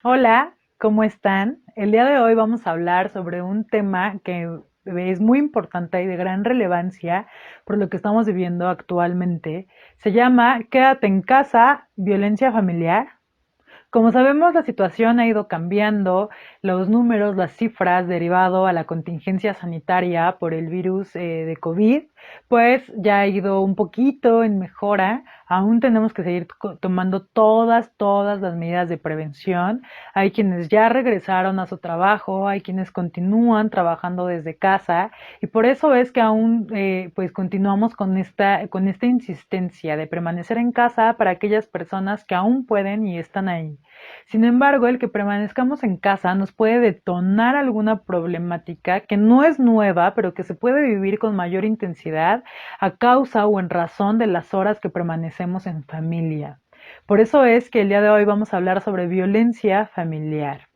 Hola, ¿cómo están? El día de hoy vamos a hablar sobre un tema que es muy importante y de gran relevancia por lo que estamos viviendo actualmente. Se llama Quédate en casa, violencia familiar. Como sabemos, la situación ha ido cambiando, los números, las cifras derivado a la contingencia sanitaria por el virus de COVID, pues ya ha ido un poquito en mejora. Aún tenemos que seguir tomando todas las medidas de prevención. Hay quienes ya regresaron a su trabajo, hay quienes continúan trabajando desde casa y por eso es que aún pues continuamos con esta insistencia de permanecer en casa para aquellas personas que aún pueden y están ahí. Sin embargo, el que permanezcamos en casa nos puede detonar alguna problemática que no es nueva, pero que se puede vivir con mayor intensidad a causa o en razón de las horas que permanecemos en familia. Por eso es que el día de hoy vamos a hablar sobre violencia familiar.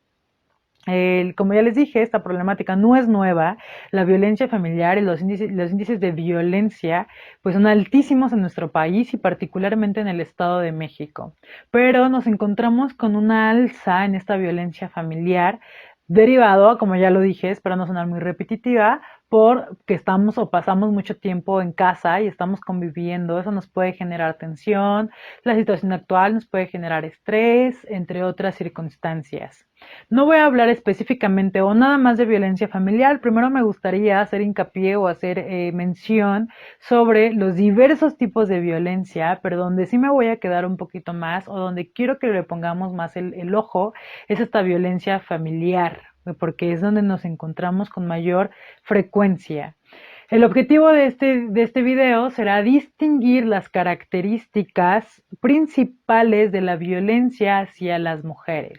Como ya les dije, esta problemática no es nueva. La violencia familiar y los índices de violencia pues son altísimos en nuestro país y particularmente en el Estado de México. Pero nos encontramos con una alza en esta violencia familiar derivado, como ya lo dije, espero no sonar muy repetitiva, porque estamos o pasamos mucho tiempo en casa y estamos conviviendo. Eso nos puede generar tensión, la situación actual nos puede generar estrés, entre otras circunstancias. No voy a hablar específicamente o nada más de violencia familiar. Primero me gustaría hacer hincapié o hacer mención sobre los diversos tipos de violencia, pero donde sí me voy a quedar un poquito más o donde quiero que le pongamos más el ojo es esta violencia familiar, porque es donde nos encontramos con mayor frecuencia. El objetivo de este video será distinguir las características principales de la violencia hacia las mujeres.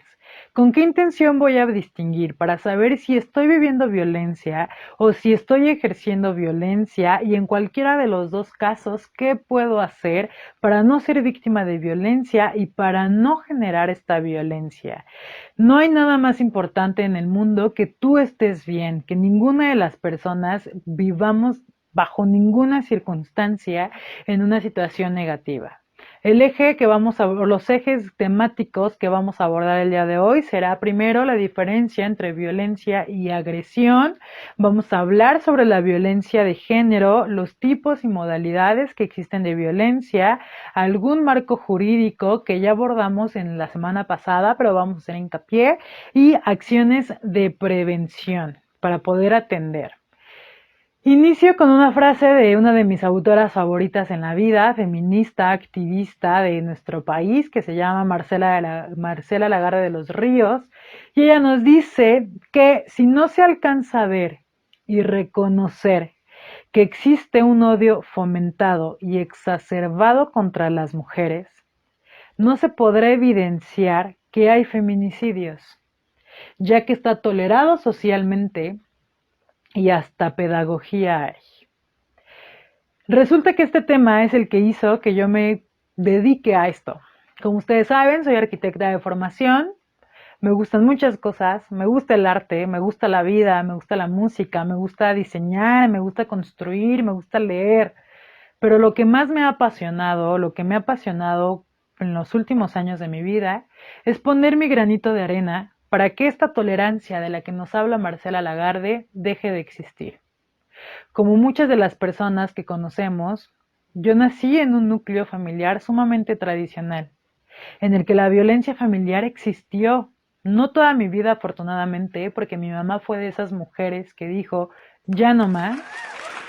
¿Con qué intención voy a distinguir? Para saber si estoy viviendo violencia o si estoy ejerciendo violencia y en cualquiera de los dos casos, ¿qué puedo hacer para no ser víctima de violencia y para no generar esta violencia? No hay nada más importante en el mundo que tú estés bien, que ninguna de las personas vivamos bajo ninguna circunstancia en una situación negativa. El eje que vamos a, o los ejes temáticos que vamos a abordar el día de hoy será primero la diferencia entre violencia y agresión. Vamos a hablar sobre la violencia de género, los tipos y modalidades que existen de violencia, algún marco jurídico que ya abordamos en la semana pasada, pero vamos a hacer hincapié, y acciones de prevención para poder atender. Inicio con una frase de una de mis autoras favoritas en la vida, feminista, activista de nuestro país, que se llama Marcela Lagarde de los Ríos, y ella nos dice que si no se alcanza a ver y reconocer que existe un odio fomentado y exacerbado contra las mujeres, no se podrá evidenciar que hay feminicidios, ya que está tolerado socialmente y hasta pedagogía hay. Resulta que este tema es el que hizo que yo me dedique a esto. Como ustedes saben, soy arquitecta de formación, me gustan muchas cosas, me gusta el arte, me gusta la vida, me gusta la música, me gusta diseñar, me gusta construir, me gusta leer, pero lo que más me ha apasionado, lo que me ha apasionado en los últimos años de mi vida, es poner mi granito de arena para que esta tolerancia de la que nos habla Marcela Lagarde deje de existir. Como muchas de las personas que conocemos, yo nací en un núcleo familiar sumamente tradicional, en el que la violencia familiar existió. No toda mi vida, afortunadamente, porque mi mamá fue de esas mujeres que dijo, ya no más,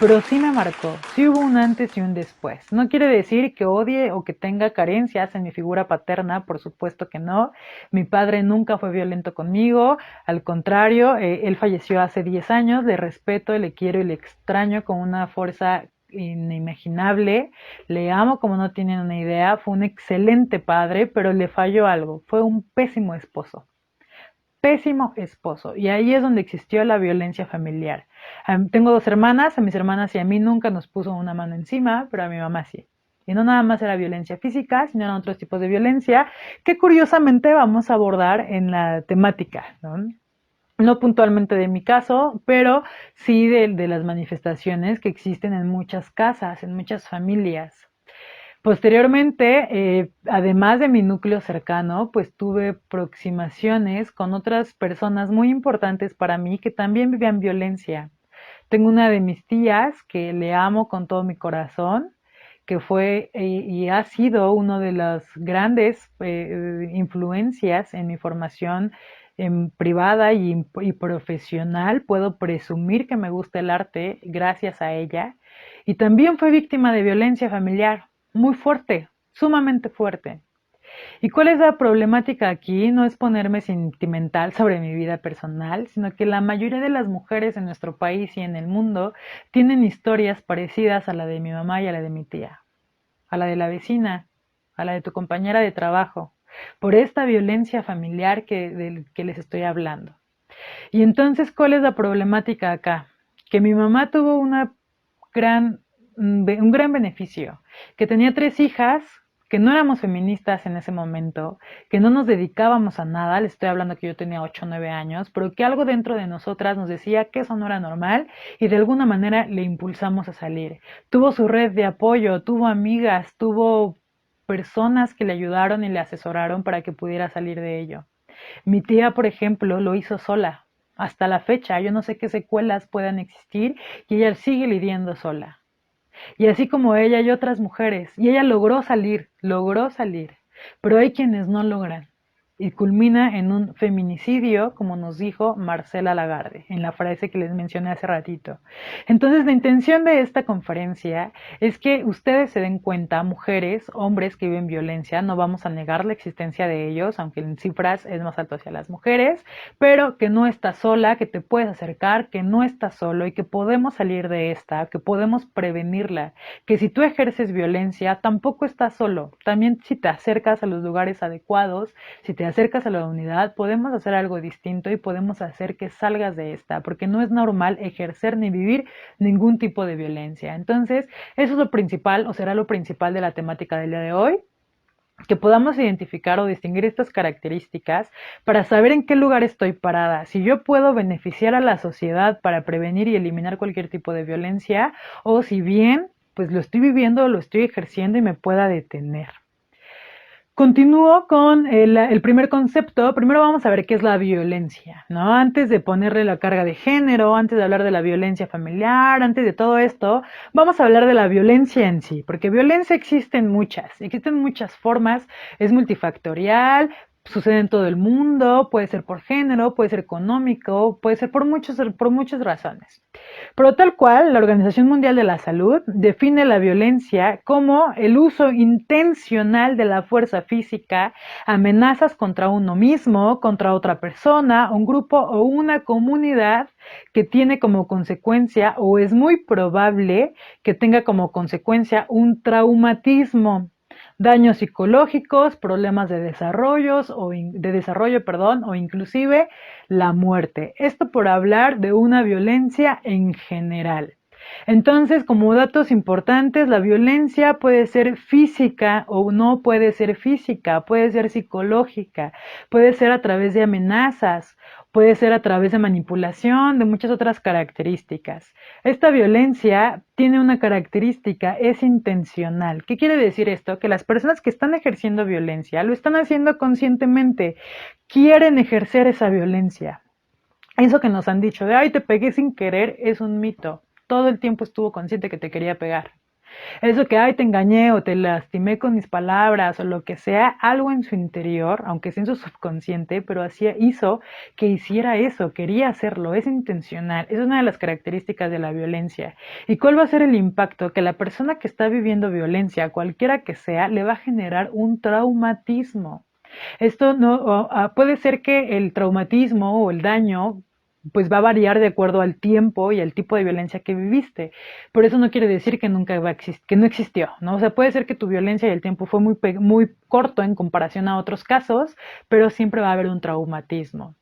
pero sí me marcó, sí hubo un antes y un después. No quiere decir que odie o que tenga carencias en mi figura paterna, por supuesto que no. Mi padre nunca fue violento conmigo, al contrario, él falleció hace 10 años, le respeto, le quiero y le extraño con una fuerza inimaginable, le amo como no tienen una idea, fue un excelente padre, pero le falló algo, fue un pésimo esposo. Y ahí es donde existió la violencia familiar. Tengo dos hermanas, a mis hermanas y a mí nunca nos puso una mano encima, pero a mi mamá sí. Y no nada más era violencia física, sino eran otros tipos de violencia que curiosamente vamos a abordar en la temática, ¿no? No puntualmente de mi caso, pero sí de las manifestaciones que existen en muchas casas, en muchas familias. Posteriormente, además de mi núcleo cercano, pues tuve aproximaciones con otras personas muy importantes para mí que también vivían violencia. Tengo una de mis tías que le amo con todo mi corazón, que fue y ha sido una de las grandes influencias en mi formación privada y profesional. Puedo presumir que me gusta el arte gracias a ella. Y también fue víctima de violencia familiar, muy fuerte, sumamente fuerte. ¿Y cuál es la problemática aquí? No es ponerme sentimental sobre mi vida personal, sino que la mayoría de las mujeres en nuestro país y en el mundo tienen historias parecidas a la de mi mamá y a la de mi tía, a la de la vecina, a la de tu compañera de trabajo, por esta violencia familiar del que les estoy hablando. Y entonces, ¿cuál es la problemática acá? Que mi mamá tuvo gran, un gran beneficio, que tenía 3 hijas, que no éramos feministas en ese momento, que no nos dedicábamos a nada, les estoy hablando que yo tenía 8 o 9 años, pero que algo dentro de nosotras nos decía que eso no era normal y de alguna manera le impulsamos a salir. Tuvo su red de apoyo, tuvo amigas, tuvo personas que le ayudaron y le asesoraron para que pudiera salir de ello. Mi tía, por ejemplo, lo hizo sola. Hasta la fecha, yo no sé qué secuelas puedan existir y ella sigue lidiando sola. Y así como ella hay otras mujeres, y ella logró salir, pero hay quienes no logran. Y culmina en un feminicidio, como nos dijo Marcela Lagarde, en la frase que les mencioné hace ratito. Entonces, la intención de esta conferencia es que ustedes se den cuenta, mujeres, hombres que viven violencia, no vamos a negar la existencia de ellos, aunque en cifras es más alto hacia las mujeres, pero que no estás sola, que te puedes acercar, que no estás solo y que podemos salir de esta, que podemos prevenirla, que si tú ejerces violencia, tampoco estás solo. También si te acercas a los lugares adecuados, si te acercas a la unidad, podemos hacer algo distinto y podemos hacer que salgas de esta, porque no es normal ejercer ni vivir ningún tipo de violencia. Entonces, eso es lo principal o será lo principal de la temática del día de hoy, que podamos identificar o distinguir estas características para saber en qué lugar estoy parada, si yo puedo beneficiar a la sociedad para prevenir y eliminar cualquier tipo de violencia o si bien pues lo estoy viviendo, lo estoy ejerciendo y me pueda detener. Continúo con el primer concepto. Primero vamos a ver qué es la violencia, ¿no? Antes de ponerle la carga de género, antes de hablar de la violencia familiar, antes de todo esto, vamos a hablar de la violencia en sí, porque violencia existen muchas formas, es multifactorial, sucede en todo el mundo, puede ser por género, puede ser económico, puede ser por muchas razones. Pero tal cual, la Organización Mundial de la Salud define la violencia como el uso intencional de la fuerza física, amenazas contra uno mismo, contra otra persona, un grupo o una comunidad que tiene como consecuencia o es muy probable que tenga como consecuencia un traumatismo, daños psicológicos, problemas de desarrollo, perdón, o inclusive la muerte. Esto por hablar de una violencia en general. Entonces, como datos importantes, la violencia puede ser física o no puede ser física, puede ser psicológica, puede ser a través de amenazas, puede ser a través de manipulación, de muchas otras características. Esta violencia tiene una característica, es intencional. ¿Qué quiere decir esto? Que las personas que están ejerciendo violencia lo están haciendo conscientemente, quieren ejercer esa violencia. Eso que nos han dicho de, ay, te pegué sin querer, es un mito. Todo el tiempo estuvo consciente que te quería pegar. Eso que, ay, te engañé o te lastimé con mis palabras o lo que sea, algo en su interior, aunque sea en su subconsciente, pero hizo que hiciera eso, quería hacerlo, es intencional, es una de las características de la violencia. ¿Y cuál va a ser el impacto? Que la persona que está viviendo violencia, cualquiera que sea, le va a generar un traumatismo. Esto no puede ser que el traumatismo o el daño pues va a variar de acuerdo al tiempo y al tipo de violencia que viviste. Pero eso no quiere decir que nunca va a que no existió, ¿no? O sea, puede ser que tu violencia y el tiempo fue muy corto en comparación a otros casos, pero siempre va a haber un traumatismo.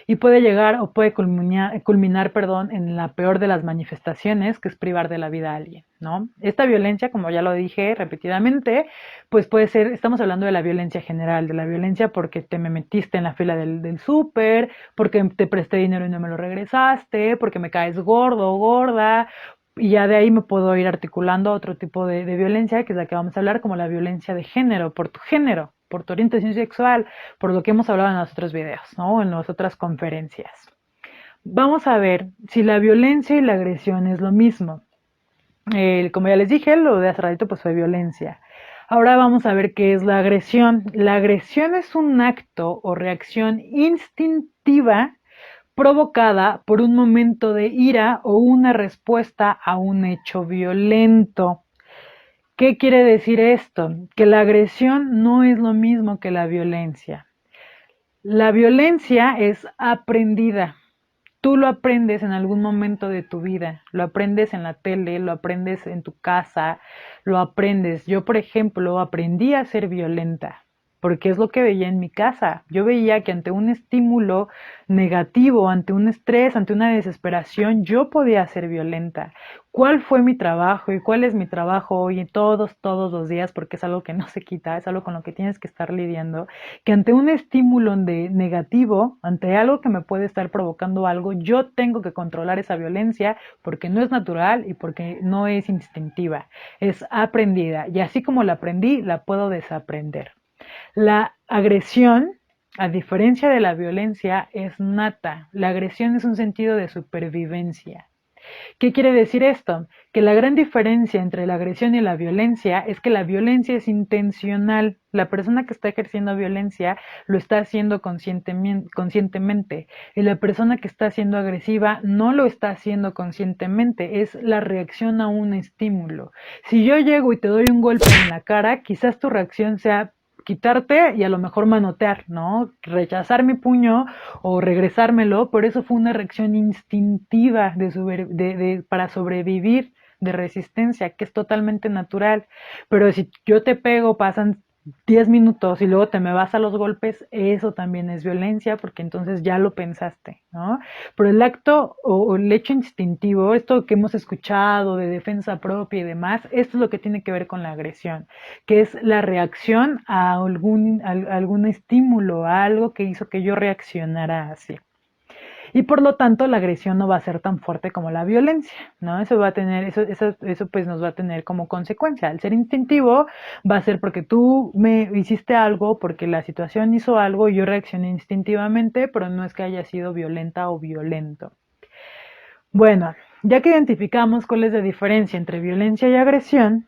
Y puede llegar o puede culminar, perdón, en la peor de las manifestaciones, que es privar de la vida a alguien, ¿no? Esta violencia, como ya lo dije repetidamente, pues puede ser, estamos hablando de la violencia general, de la violencia porque te me metiste en la fila del súper, porque te presté dinero y no me lo regresaste, porque me caes gordo o gorda, Y ya de ahí me puedo ir articulando a otro tipo de violencia, que es la que vamos a hablar, como la violencia de género, por tu orientación sexual, por lo que hemos hablado en los otros videos, ¿no? En las otras conferencias. Vamos a ver si la violencia y la agresión es lo mismo. Como ya les dije, lo de hace ratito pues fue violencia. Ahora vamos a ver qué es la agresión. La agresión es un acto o reacción instintiva provocada por un momento de ira o una respuesta a un hecho violento. ¿Qué quiere decir esto? Que la agresión no es lo mismo que la violencia. La violencia es aprendida. Tú lo aprendes en algún momento de tu vida, lo aprendes en la tele, lo aprendes en tu casa, lo aprendes. Yo, por ejemplo, aprendí a ser violenta, porque es lo que veía en mi casa. Yo veía que ante un estímulo negativo, ante un estrés, ante una desesperación, yo podía ser violenta. ¿Cuál fue mi trabajo y cuál es mi trabajo hoy todos los días? Porque es algo que no se quita, es algo con lo que tienes que estar lidiando, que ante un estímulo negativo, ante algo que me puede estar provocando algo, yo tengo que controlar esa violencia porque no es natural y porque no es instintiva, es aprendida. Y así como la aprendí, la puedo desaprender. La agresión, a diferencia de la violencia, es nata. La agresión es un sentido de supervivencia. ¿Qué quiere decir esto? Que la gran diferencia entre la agresión y la violencia es que la violencia es intencional. La persona que está ejerciendo violencia lo está haciendo conscientemente y la persona que está siendo agresiva no lo está haciendo conscientemente, es la reacción a un estímulo. Si yo llego y te doy un golpe en la cara, quizás tu reacción sea quitarte y a lo mejor manotear, ¿no? Rechazar mi puño o regresármelo, por eso fue una reacción instintiva para sobrevivir, de resistencia, que es totalmente natural. Pero si yo te pego, pasan 10 minutos y luego te me vas a los golpes, eso también es violencia porque entonces ya lo pensaste, ¿no? Pero el acto o el hecho instintivo, esto que hemos escuchado de defensa propia y demás, esto es lo que tiene que ver con la agresión, que es la reacción a algún estímulo, a algo que hizo que yo reaccionara así. Y por lo tanto la agresión no va a ser tan fuerte como la violencia, ¿no? Eso va a tener, eso pues nos va a tener como consecuencia. Al ser instintivo va a ser porque tú me hiciste algo, porque la situación hizo algo y yo reaccioné instintivamente, pero no es que haya sido violenta o violento. Bueno, ya que identificamos cuál es la diferencia entre violencia y agresión,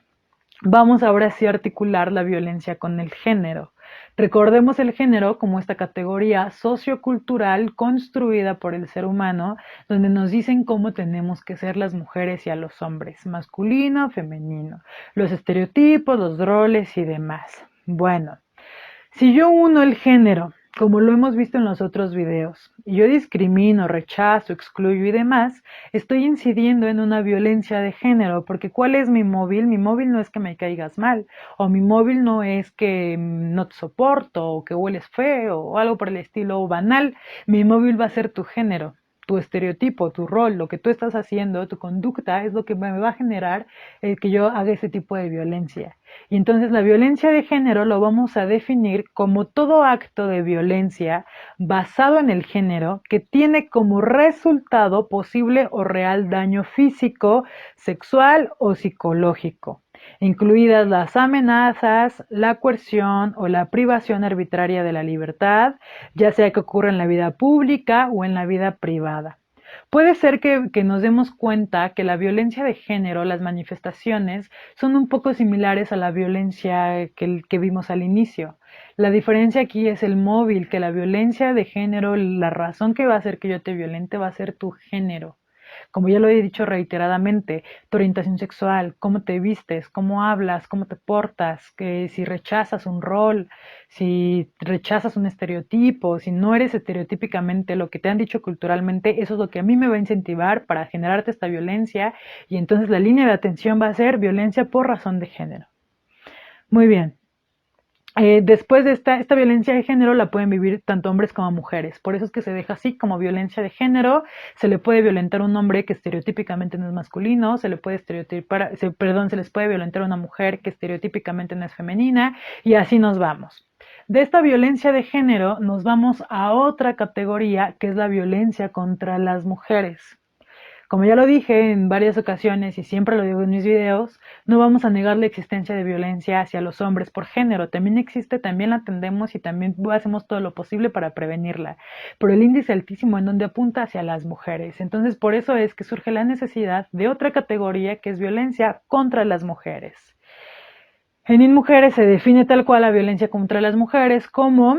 vamos ahora sí a articular la violencia con el género. Recordemos el género como esta categoría sociocultural construida por el ser humano, donde nos dicen cómo tenemos que ser las mujeres y a los hombres, masculino, femenino, los estereotipos, los roles y demás. Bueno, si yo uno el género, como lo hemos visto en los otros videos, y yo discrimino, rechazo, excluyo y demás, estoy incidiendo en una violencia de género, porque ¿cuál es mi móvil? Mi móvil no es que me caigas mal, o mi móvil no es que no te soporto, o que hueles feo, o algo por el estilo banal. Mi móvil va a ser tu género, tu estereotipo, tu rol, lo que tú estás haciendo, tu conducta, es lo que me va a generar el que yo haga ese tipo de violencia. Y entonces la violencia de género lo vamos a definir como todo acto de violencia basado en el género que tiene como resultado posible o real daño físico, sexual o psicológico, incluidas las amenazas, la coerción o la privación arbitraria de la libertad, ya sea que ocurra en la vida pública o en la vida privada. Puede ser que nos demos cuenta que la violencia de género, las manifestaciones, son un poco similares a la violencia que vimos al inicio. La diferencia aquí es el móvil, que la violencia de género, la razón que va a hacer que yo te violente va a ser tu género. Como ya lo he dicho reiteradamente, tu orientación sexual, cómo te vistes, cómo hablas, cómo te portas, que si rechazas un rol, si rechazas un estereotipo, si no eres estereotípicamente lo que te han dicho culturalmente, eso es lo que a mí me va a incentivar para generarte esta violencia y entonces la línea de atención va a ser violencia por razón de género. Muy bien. Después de esta violencia de género la pueden vivir tanto hombres como mujeres. Por eso es que se deja así como violencia de género. Se le puede violentar a un hombre que estereotípicamente no es masculino, se le puede se les puede violentar a una mujer que estereotípicamente no es femenina y así nos vamos. De esta violencia de género nos vamos a otra categoría que es la violencia contra las mujeres. Como ya lo dije en varias ocasiones y siempre lo digo en mis videos, no vamos a negar la existencia de violencia hacia los hombres por género. También existe, también la atendemos y también hacemos todo lo posible para prevenirla. Pero el índice altísimo en donde apunta hacia las mujeres. Entonces por eso es que surge la necesidad de otra categoría que es violencia contra las mujeres. En InMujeres se define tal cual la violencia contra las mujeres como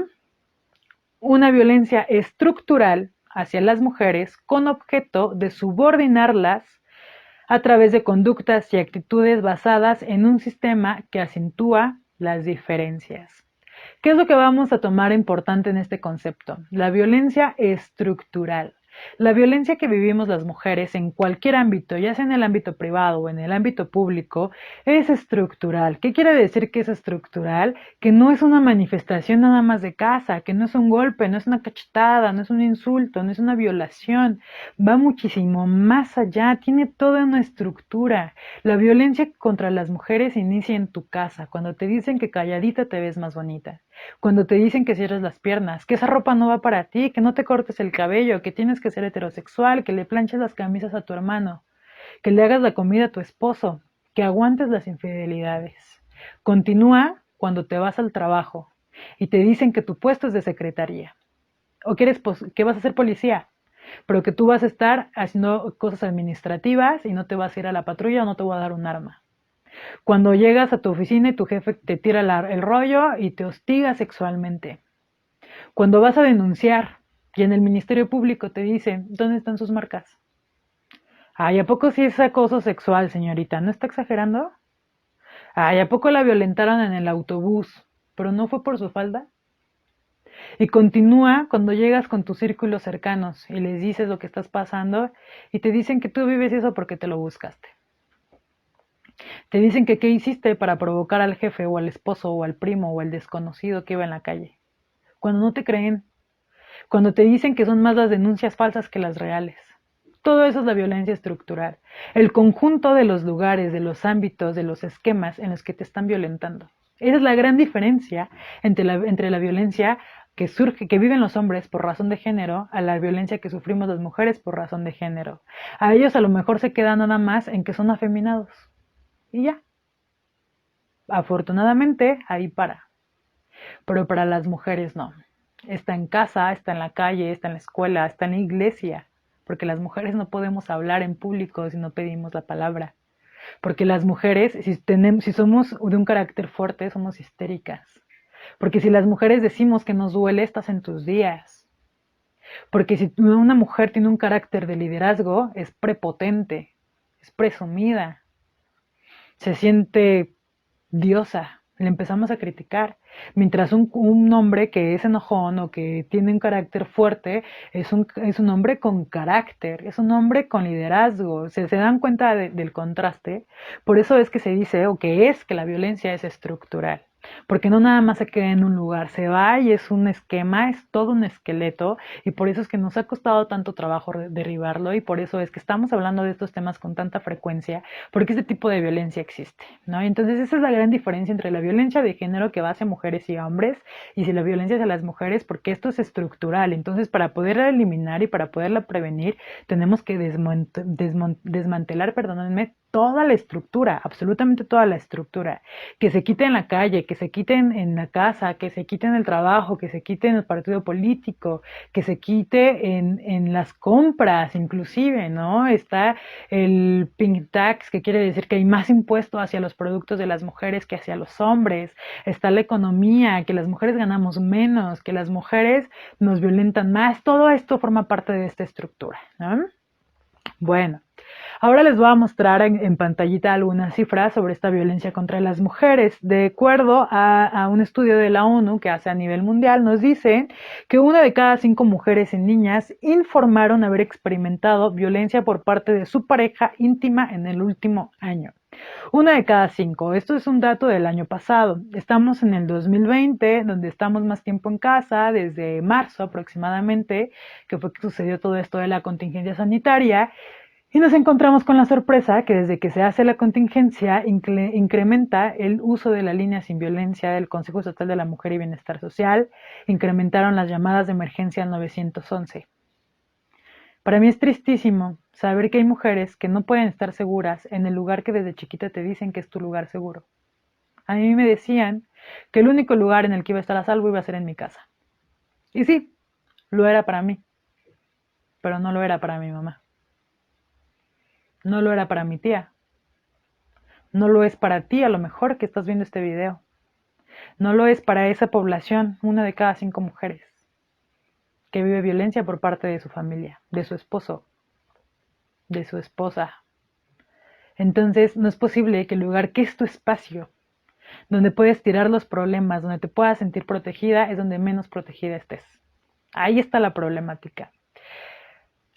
una violencia estructural hacia las mujeres con objeto de subordinarlas a través de conductas y actitudes basadas en un sistema que acentúa las diferencias. ¿Qué es lo que vamos a tomar importante en este concepto? La violencia estructural. La violencia que vivimos las mujeres en cualquier ámbito, ya sea en el ámbito privado o en el ámbito público, es estructural. ¿Qué quiere decir que es estructural? Que no es una manifestación nada más de casa, que no es un golpe, no es una cachetada, no es un insulto, no es una violación. Va muchísimo más allá, tiene toda una estructura. La violencia contra las mujeres inicia en tu casa, cuando te dicen que calladita te ves más bonita. Cuando te dicen que cierres las piernas, que esa ropa no va para ti, que no te cortes el cabello, que tienes que ser heterosexual, que le planches las camisas a tu hermano, que le hagas la comida a tu esposo, que aguantes las infidelidades. Continúa cuando te vas al trabajo y te dicen que tu puesto es de secretaría o que vas a ser policía, pero que tú vas a estar haciendo cosas administrativas y no te vas a ir a la patrulla o no te voy a dar un arma. Cuando llegas a tu oficina y tu jefe te tira el rollo y te hostiga sexualmente. Cuando vas a denunciar y en el Ministerio Público te dicen, ¿dónde están sus marcas? Ay, ¿a poco sí es acoso sexual, señorita? ¿No está exagerando? Ay, ¿a poco la violentaron en el autobús? ¿Pero no fue por su falda? Y continúa cuando llegas con tus círculos cercanos y les dices lo que estás pasando y te dicen que tú vives eso porque te lo buscaste. Te dicen que qué hiciste para provocar al jefe o al esposo o al primo o al desconocido que iba en la calle. Cuando no te creen, cuando te dicen que son más las denuncias falsas que las reales. Todo eso es la violencia estructural, el conjunto de los lugares, de los ámbitos, de los esquemas en los que te están violentando. Esa es la gran diferencia entre la violencia que surge, que viven los hombres por razón de género, a la violencia que sufrimos las mujeres por razón de género. A ellos a lo mejor se queda nada más en que son afeminados. Y ya. Afortunadamente, ahí para. Pero para las mujeres no. Está en casa, está en la calle, está en la escuela, está en la iglesia. Porque las mujeres no podemos hablar en público si no pedimos la palabra. Porque las mujeres, si somos de un carácter fuerte, somos histéricas. Porque si las mujeres decimos que nos duele, estás en tus días. Porque si una mujer tiene un carácter de liderazgo, es prepotente, es presumida, se siente diosa, le empezamos a criticar. Mientras un hombre que es enojón o que tiene un carácter fuerte es un hombre con carácter, es un hombre con liderazgo. Se dan cuenta del contraste. Por eso es que se dice, o que es que la violencia es estructural. Porque no nada más se queda en un lugar, se va y es un esquema, es todo un esqueleto, y por eso es que nos ha costado tanto trabajo derribarlo, y por eso es que estamos hablando de estos temas con tanta frecuencia, porque este tipo de violencia existe, ¿no? Y entonces esa es la gran diferencia entre la violencia de género que va hacia mujeres y hombres y si la violencia hacia las mujeres, porque esto es estructural. Entonces para poderla eliminar y para poderla prevenir tenemos que desmantelar, perdónenme, toda la estructura, absolutamente toda la estructura, que se quite en la calle, que se quite en la casa, que se quite en el trabajo, que se quite en el partido político, que se quite en las compras inclusive, ¿no? Está el pink tax, que quiere decir que hay más impuesto hacia los productos de las mujeres que hacia los hombres. Está la economía, que las mujeres ganamos menos, que las mujeres nos violentan más. Todo esto forma parte de esta estructura, ¿no? Bueno, ahora les voy a mostrar en pantallita algunas cifras sobre esta violencia contra las mujeres. De acuerdo a un estudio de la ONU que hace a nivel mundial, nos dice que una de cada 5 mujeres y niñas informaron haber experimentado violencia por parte de su pareja íntima en el último año. Una de cada 5. Esto es un dato del año pasado. Estamos en el 2020, donde estamos más tiempo en casa, desde marzo aproximadamente, que fue que sucedió todo esto de la contingencia sanitaria. Y nos encontramos con la sorpresa que desde que se hace la contingencia incrementa el uso de la línea sin violencia del Consejo Estatal de la Mujer y Bienestar Social, incrementaron las llamadas de emergencia al 911. Para mí es tristísimo saber que hay mujeres que no pueden estar seguras en el lugar que desde chiquita te dicen que es tu lugar seguro. A mí me decían que el único lugar en el que iba a estar a salvo iba a ser en mi casa. Y sí, lo era para mí, pero no lo era para mi mamá. No lo era para mi tía. No lo es para ti, a lo mejor, que estás viendo este video. No lo es para esa población, una de cada 5 mujeres, que vive violencia por parte de su familia, de su esposo, de su esposa. Entonces, no es posible que el lugar que es tu espacio, donde puedes tirar los problemas, donde te puedas sentir protegida, es donde menos protegida estés. Ahí está la problemática.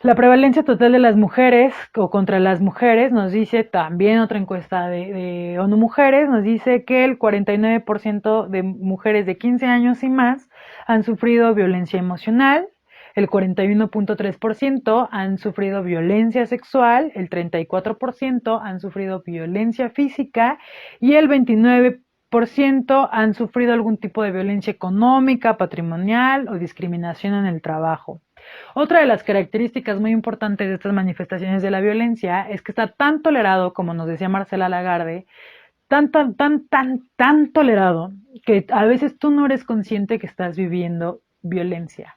La prevalencia total de las mujeres o contra las mujeres nos dice también otra encuesta de ONU Mujeres, nos dice que el 49% de mujeres de 15 años y más han sufrido violencia emocional, el 41.3% han sufrido violencia sexual, el 34% han sufrido violencia física y el 29% han sufrido algún tipo de violencia económica, patrimonial o discriminación en el trabajo. Otra de las características muy importantes de estas manifestaciones de la violencia es que está tan tolerado, como nos decía Marcela Lagarde, tan tolerado que a veces tú no eres consciente que estás viviendo violencia.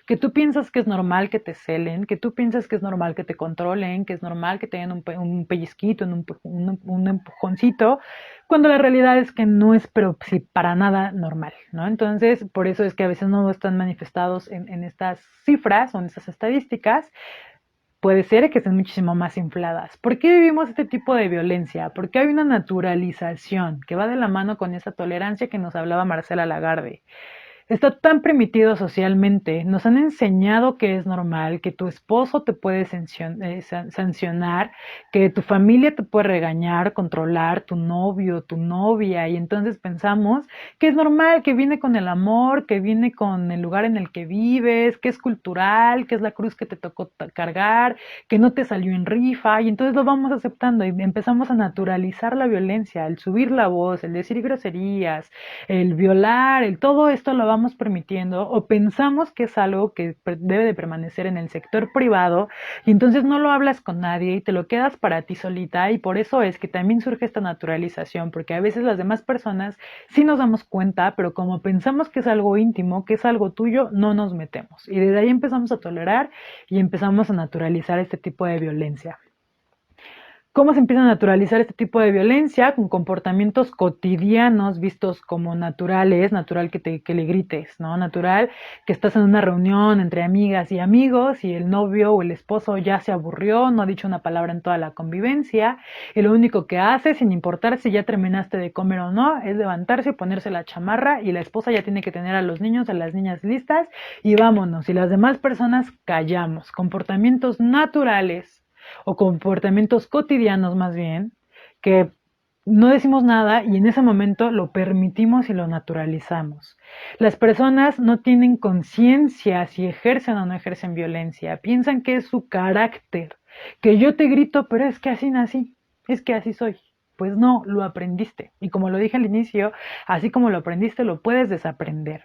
Que tú piensas que es normal que te celen, que tú piensas que es normal que te controlen, que es normal que te den un pellizquito, un empujoncito, cuando la realidad es que no es, pero sí, para nada normal, ¿no? Entonces, por eso es que a veces no están manifestados en estas cifras o en estas estadísticas. Puede ser que estén muchísimo más infladas. ¿Por qué vivimos este tipo de violencia? Porque hay una naturalización que va de la mano con esa tolerancia que nos hablaba Marcela Lagarde. Está tan permitido socialmente, nos han enseñado que es normal, que tu esposo te puede sancionar, que tu familia te puede regañar, controlar, tu novio, tu novia, y entonces pensamos que es normal, que viene con el amor, que viene con el lugar en el que vives, que es cultural, que es la cruz que te tocó cargar, que no te salió en rifa, y entonces lo vamos aceptando y empezamos a naturalizar la violencia, el subir la voz, el decir groserías, el violar, el todo esto lo vamos permitiendo o pensamos que es algo que debe de permanecer en el sector privado y entonces no lo hablas con nadie y te lo quedas para ti solita y por eso es que también surge esta naturalización porque a veces las demás personas sí nos damos cuenta pero como pensamos que es algo íntimo, que es algo tuyo, no nos metemos y desde ahí empezamos a tolerar y empezamos a naturalizar este tipo de violencia. ¿Cómo se empieza a naturalizar este tipo de violencia? Con comportamientos cotidianos vistos como naturales, natural que le grites, ¿no? Natural que estás en una reunión entre amigas y amigos y el novio o el esposo ya se aburrió, no ha dicho una palabra en toda la convivencia y lo único que hace, sin importar si ya terminaste de comer o no, es levantarse y ponerse la chamarra y la esposa ya tiene que tener a los niños, a las niñas listas y vámonos. Y las demás personas callamos. Comportamientos naturales o comportamientos cotidianos más bien, que no decimos nada y en ese momento lo permitimos y lo naturalizamos. Las personas no tienen conciencia si ejercen o no ejercen violencia, piensan que es su carácter, que yo te grito, pero es que así nací, es que así soy. Pues no, lo aprendiste. Y como lo dije al inicio, así como lo aprendiste, lo puedes desaprender.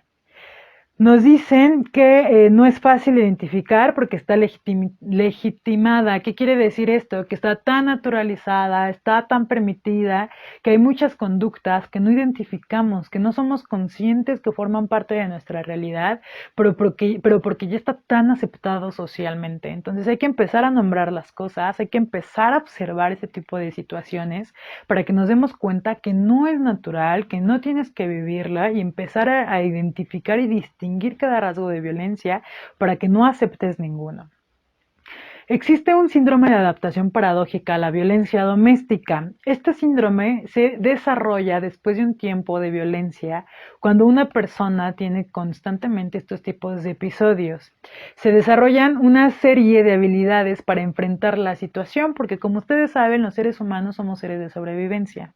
Nos dicen que no es fácil identificar porque está legitimada. ¿Qué quiere decir esto? Que está tan naturalizada, está tan permitida, que hay muchas conductas que no identificamos, que no somos conscientes que forman parte de nuestra realidad, pero porque ya está tan aceptado socialmente. Entonces hay que empezar a nombrar las cosas, hay que empezar a observar ese tipo de situaciones para que nos demos cuenta que no es natural, que no tienes que vivirla y empezar a identificar y distinguir cada rasgo de violencia para que no aceptes ninguno. Existe un síndrome de adaptación paradójica a la violencia doméstica. Este síndrome se desarrolla después de un tiempo de violencia cuando una persona tiene constantemente estos tipos de episodios. Se desarrollan una serie de habilidades para enfrentar la situación porque como ustedes saben los seres humanos somos seres de sobrevivencia.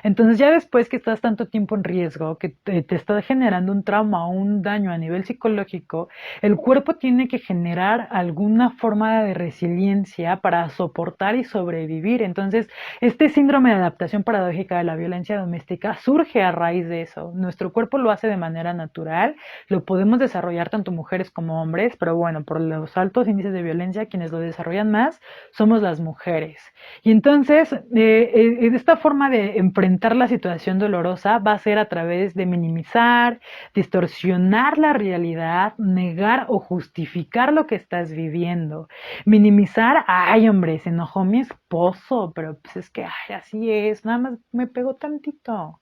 Entonces ya después que estás tanto tiempo en riesgo, que te está generando un trauma o un daño a nivel psicológico, el cuerpo tiene que generar alguna forma de resiliencia para soportar y sobrevivir. Entonces, este síndrome de adaptación paradójica de la violencia doméstica surge a raíz de eso. Nuestro cuerpo lo hace de manera natural, lo podemos desarrollar tanto mujeres como hombres, pero bueno, por los altos índices de violencia, quienes lo desarrollan más somos las mujeres. Y entonces, esta forma de enfrentar la situación dolorosa va a ser a través de minimizar, distorsionar la realidad, negar o justificar lo que estás viviendo. Minimizar, ay hombre, se enojó mi esposo, pero pues es que ay, así es, nada más me pegó tantito,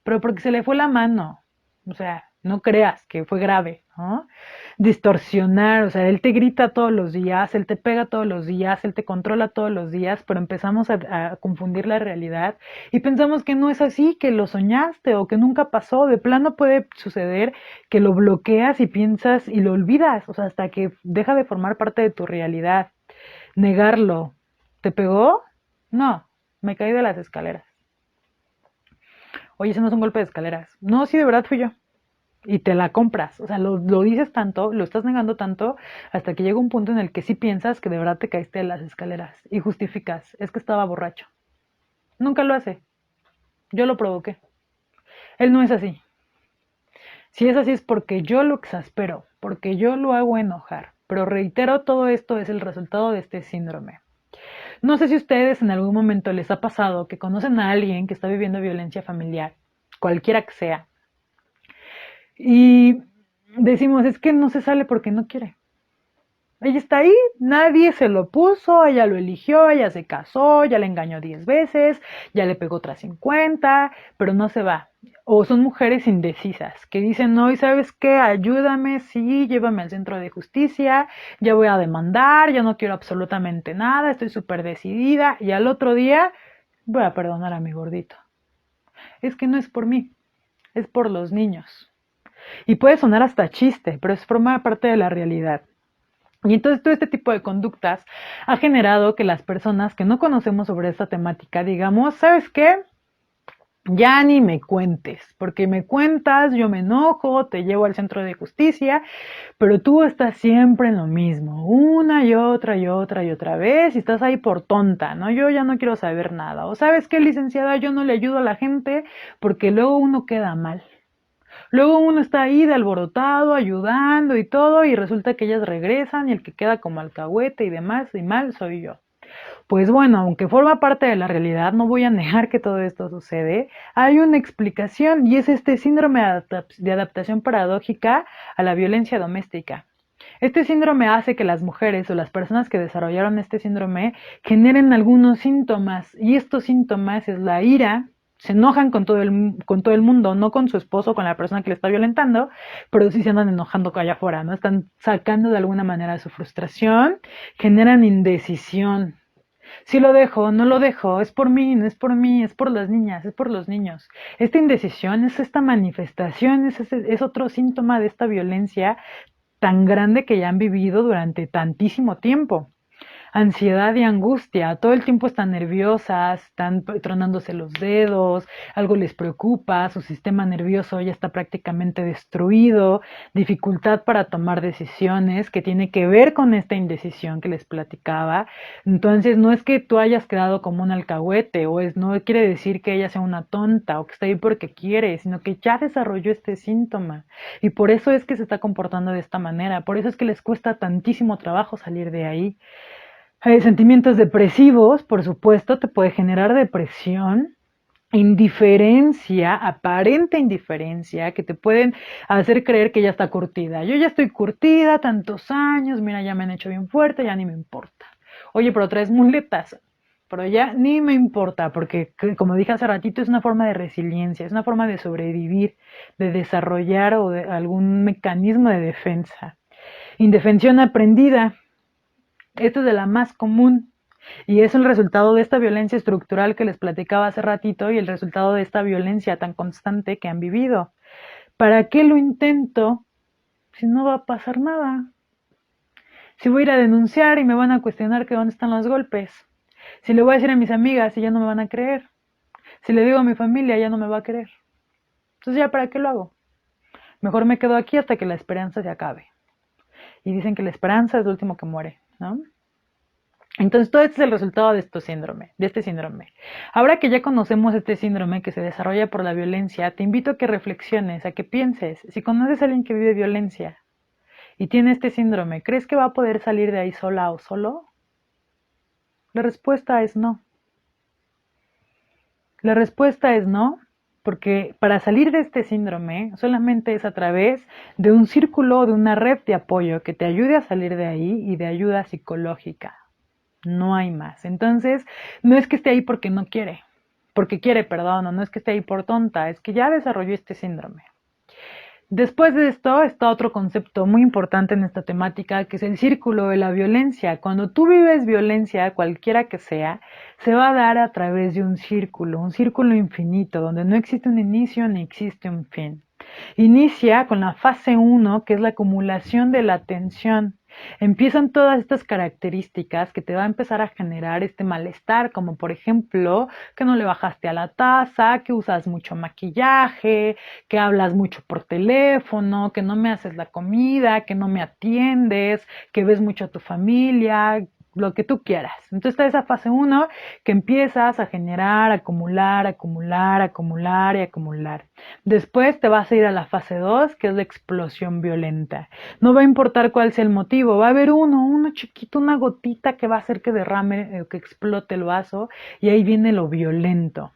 pero porque se le fue la mano. O sea, no creas que fue grave, ¿no? Distorsionar, o sea, él te grita todos los días, él te pega todos los días, él te controla todos los días, pero empezamos a confundir la realidad y pensamos que no es así, que lo soñaste o que nunca pasó. De plano puede suceder que lo bloqueas y piensas y lo olvidas, o sea, hasta que deja de formar parte de tu realidad. Negarlo. ¿Te pegó? No, me caí de las escaleras. Oye, ese no es un golpe de escaleras. No, sí, de verdad fui yo. Y te la compras. O sea, lo dices tanto, lo estás negando tanto, hasta que llega un punto en el que sí piensas que de verdad te caíste de las escaleras y justificas. Es que estaba borracho. Nunca lo hace. Yo lo provoqué. Él no es así. Si es así es porque yo lo exaspero, porque yo lo hago enojar. Pero reitero, todo esto es el resultado de este síndrome. No sé si a ustedes en algún momento les ha pasado que conocen a alguien que está viviendo violencia familiar, cualquiera que sea, y decimos, es que no se sale porque no quiere. Ella está ahí, nadie se lo puso, ella lo eligió, ella se casó, ya le engañó 10 veces, ya le pegó otras 50, pero no se va. O son mujeres indecisas que dicen, no, ¿y sabes qué? Ayúdame, sí, llévame al centro de justicia, ya voy a demandar, ya no quiero absolutamente nada, estoy súper decidida, y al otro día voy a perdonar a mi gordito. Es que no es por mí, es por los niños. Y puede sonar hasta chiste, pero es forma parte de la realidad. Y entonces todo este tipo de conductas ha generado que las personas que no conocemos sobre esta temática digamos, ¿sabes qué? Ya ni me cuentes, porque me cuentas, yo me enojo, te llevo al centro de justicia, pero tú estás siempre en lo mismo, una y otra vez, y estás ahí por tonta, ¿no? Yo ya no quiero saber nada. O sabes qué, licenciada, yo no le ayudo a la gente porque luego uno queda mal. Luego uno está ahí de alborotado, ayudando y todo, y resulta que ellas regresan y el que queda como alcahuete y demás, y mal soy yo. Pues bueno, aunque forma parte de la realidad, no voy a negar que todo esto sucede. Hay una explicación y es este síndrome de adaptación paradójica a la violencia doméstica. Este síndrome hace que las mujeres o las personas que desarrollaron este síndrome generen algunos síntomas y estos síntomas es la ira, se enojan con todo el mundo, no con su esposo o con la persona que le está violentando, pero sí se andan enojando allá afuera, ¿no? Están sacando de alguna manera su frustración, generan indecisión. Si lo dejo, no lo dejo, es por mí, no es por mí, es por las niñas, es por los niños. Esta indecisión es esta manifestación, es otro síntoma de esta violencia tan grande que ya han vivido durante tantísimo tiempo. Ansiedad y angustia, todo el tiempo están nerviosas, están tronándose los dedos, algo les preocupa, su sistema nervioso ya está prácticamente destruido, dificultad para tomar decisiones que tiene que ver con esta indecisión que les platicaba. Entonces no es que tú hayas quedado como un alcahuete o es, no quiere decir que ella sea una tonta o que está ahí porque quiere, sino que ya desarrolló este síntoma y por eso es que se está comportando de esta manera, por eso es que les cuesta tantísimo trabajo salir de ahí. Sentimientos depresivos, por supuesto, te puede generar depresión, indiferencia, aparente indiferencia, que te pueden hacer creer que ya está curtida. Yo ya estoy curtida, tantos años, mira, ya me han hecho bien fuerte, ya ni me importa. Oye, pero traes muletas, pero ya ni me importa, porque como dije hace ratito, es una forma de resiliencia, es una forma de sobrevivir, de desarrollar o de algún mecanismo de defensa. Indefensión aprendida, esta es de la más común y es el resultado de esta violencia estructural que les platicaba hace ratito y el resultado de esta violencia tan constante que han vivido. ¿Para qué lo intento si no va a pasar nada? Si voy a ir a denunciar y me van a cuestionar que dónde están los golpes. Si le voy a decir a mis amigas y ya no me van a creer. Si le digo a mi familia ya no me va a creer. Entonces ya para qué lo hago. Mejor me quedo aquí hasta que la esperanza se acabe. Y dicen que la esperanza es lo último que muere, ¿no? Entonces, todo este es el resultado de este síndrome. Ahora que ya conocemos este síndrome que se desarrolla por la violencia, te invito a que reflexiones, a que pienses, si conoces a alguien que vive violencia y tiene este síndrome, ¿crees que va a poder salir de ahí sola o solo? La respuesta es no. La respuesta es no, porque para salir de este síndrome solamente es a través de un círculo o de una red de apoyo que te ayude a salir de ahí y de ayuda psicológica. No hay más. Entonces, no es que esté ahí porque quiere, perdón, o no es que esté ahí por tonta, es que ya desarrolló este síndrome. Después de esto está otro concepto muy importante en esta temática, que es el círculo de la violencia. Cuando tú vives violencia, cualquiera que sea, se va a dar a través de un círculo infinito, donde no existe un inicio ni existe un fin. Inicia con la fase uno, que es la acumulación de la tensión. Empiezan todas estas características que te va a empezar a generar este malestar, como por ejemplo que no le bajaste a la taza, que usas mucho maquillaje, que hablas mucho por teléfono, que no me haces la comida, que no me atiendes, que ves mucho a tu familia, lo que tú quieras. Entonces está esa fase uno que empiezas a generar, acumular, acumular, acumular y acumular. Después te vas a ir a la fase 2, que es la explosión violenta. No va a importar cuál sea el motivo, va a haber uno chiquito, una gotita que va a hacer que derrame, que explote el vaso, y ahí viene lo violento.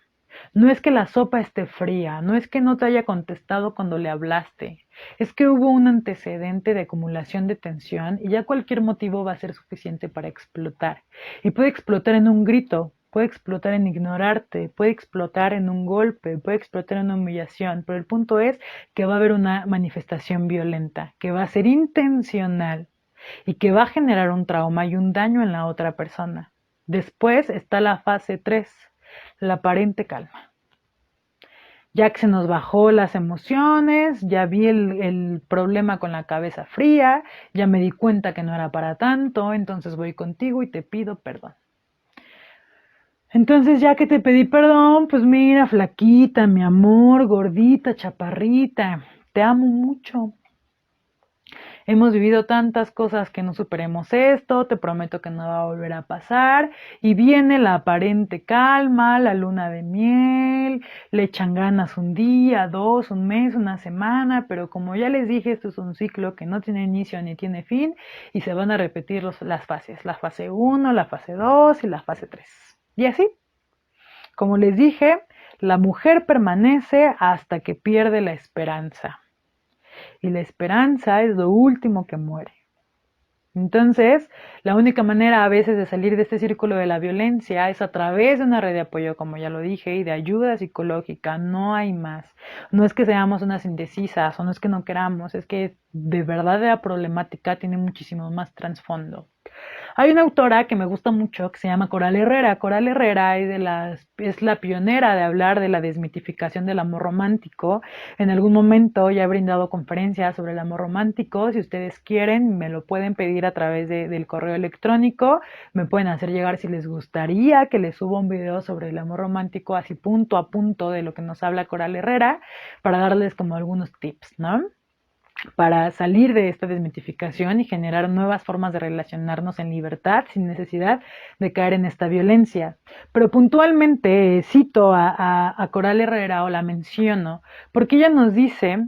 No es que la sopa esté fría, no es que no te haya contestado cuando le hablaste, es que hubo un antecedente de acumulación de tensión y ya cualquier motivo va a ser suficiente para explotar. Y puede explotar en un grito, puede explotar en ignorarte, puede explotar en un golpe, puede explotar en una humillación, pero el punto es que va a haber una manifestación violenta, que va a ser intencional y que va a generar un trauma y un daño en la otra persona. Después está la fase 3, la aparente calma. Ya que se nos bajó las emociones, ya vi el problema con la cabeza fría, ya me di cuenta que no era para tanto, entonces voy contigo y te pido perdón. Entonces ya que te pedí perdón, pues mira, flaquita, mi amor, gordita, chaparrita, te amo mucho. Hemos vivido tantas cosas que no superemos esto, te prometo que no va a volver a pasar. Y viene la aparente calma, la luna de miel, le echan ganas un día, dos, un mes, una semana, pero como ya les dije, esto es un ciclo que no tiene inicio ni tiene fin y se van a repetir las fases, la fase uno, la fase 2 y la fase 3. Y así, como les dije, la mujer permanece hasta que pierde la esperanza. Y la esperanza es lo último que muere. Entonces, la única manera a veces de salir de este círculo de la violencia es a través de una red de apoyo, como ya lo dije, y de ayuda psicológica. No hay más. No es que seamos unas indecisas o no es que no queramos, es que de verdad la problemática tiene muchísimo más trasfondo. Hay una autora que me gusta mucho que se llama Coral Herrera. Coral Herrera es la pionera de hablar de la desmitificación del amor romántico. En algún momento ya he brindado conferencias sobre el amor romántico. Si ustedes quieren, me lo pueden pedir a través del correo electrónico. Me pueden hacer llegar si les gustaría que les suba un video sobre el amor romántico, así punto a punto de lo que nos habla Coral Herrera, para darles como algunos tips, ¿no? Para salir de esta desmitificación y generar nuevas formas de relacionarnos en libertad sin necesidad de caer en esta violencia. Pero puntualmente cito a Coral Herrera o la menciono porque ella nos dice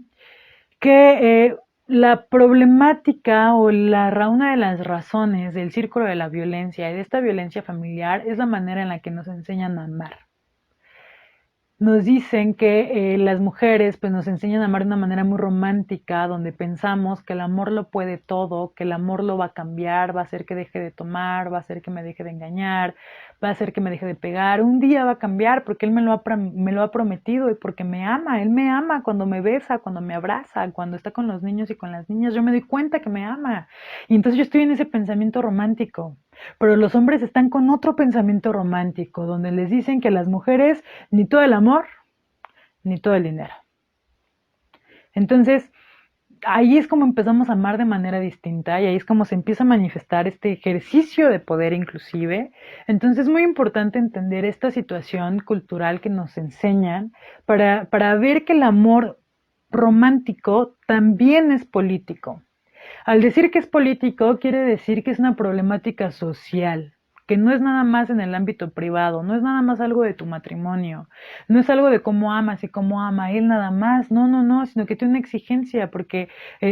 que la problemática o una de las razones del círculo de la violencia y de esta violencia familiar es la manera en la que nos enseñan a amar. Nos dicen que las mujeres pues nos enseñan a amar de una manera muy romántica, donde pensamos que el amor lo puede todo, que el amor lo va a cambiar, va a hacer que deje de tomar, va a hacer que me deje de engañar, va a hacer que me deje de pegar. Un día va a cambiar porque él me lo ha prometido y porque me ama. Él me ama cuando me besa, cuando me abraza, cuando está con los niños y con las niñas. Yo me doy cuenta que me ama. Y entonces yo estoy en ese pensamiento romántico. Pero los hombres están con otro pensamiento romántico, donde les dicen que a las mujeres ni todo el amor, ni todo el dinero. Entonces, ahí es como empezamos a amar de manera distinta y ahí es como se empieza a manifestar este ejercicio de poder inclusive. Entonces es muy importante entender esta situación cultural que nos enseñan para ver que el amor romántico también es político. Al decir que es político, quiere decir que es una problemática social, que no es nada más en el ámbito privado, no es nada más algo de tu matrimonio, no es algo de cómo amas y cómo ama él nada más, no, no, no, sino que tiene una exigencia porque,